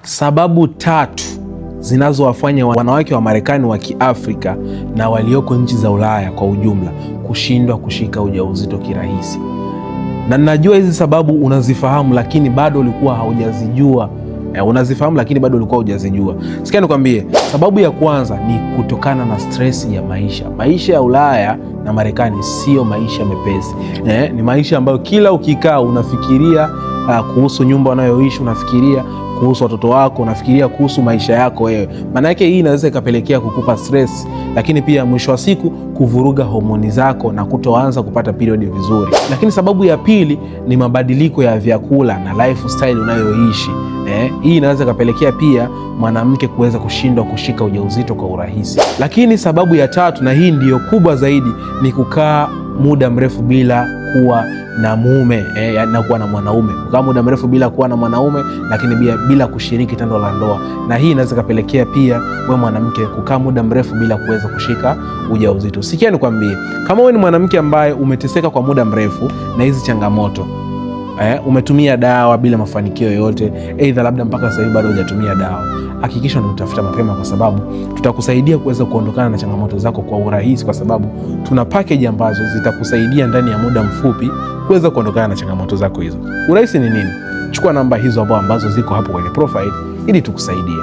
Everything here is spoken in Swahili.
Sababu 3 zinazowafanya wanawake wa Marekani wa Kiafrika na walioko nchi za Ulaya kwa ujumla kushindwa kushika ujauzito kirahisi. Na najua hizi sababu unazifahamu lakini bado ulikuwa haujazijua. Sikia nikwambie, sababu ya kwanza ni kutokana na stress ya maisha. Maisha ya Ulaya na Marekani sio maisha mepesi. Ni maisha ambayo kila ukikaa unafikiria kuhusu nyumba unayoishi, unafikiria kuhusu watoto wako, unafikiria kuhusu maisha yako wewe. Maana yake hii inaweza ikapelekea kukupa stress, lakini pia mwisho wa siku kuvuruga homoni zako na kutoanza kupata period vizuri. Lakini sababu ya pili ni mabadiliko ya vyakula na lifestyle unayoishi. Hii inaweza ikapelekea pia mwanamke kuweza kushindwa kushika ujauzito kwa urahisi. Lakini sababu ya 3, na hii ndiyo kubwa zaidi, ni kukaa muda mrefu bila kuwa na mume, na kuwa na mwanaume. Kukaa muda mrefu bila kuwa na mwanaume, lakini bila kushiriki tendo la ndoa. Na hii inaweza kapelekea pia wewe mwanamke kukaa muda mrefu bila kuweza kushika ujauzito. Sikia nikwambie, kama wewe ni mwanamke ambaye umeteseka kwa muda mrefu na hizi changamoto, umetumia dawa bila mafanikio yoyote, aidha labda mpaka sasa hivi bado hujatumia dawa, hakikisha unatafuta mapema, kwa sababu tutakusaidia kuweza kuondokana na changamoto zako kwa urahisi, kwa sababu tuna package ambazo zitakusaidia ndani ya muda mfupi kuweza kuondokana na changamoto zako hizo. Urahisi ni nini? Chukua namba hizo ambazo ziko hapo kwenye profile ili tukusaidie.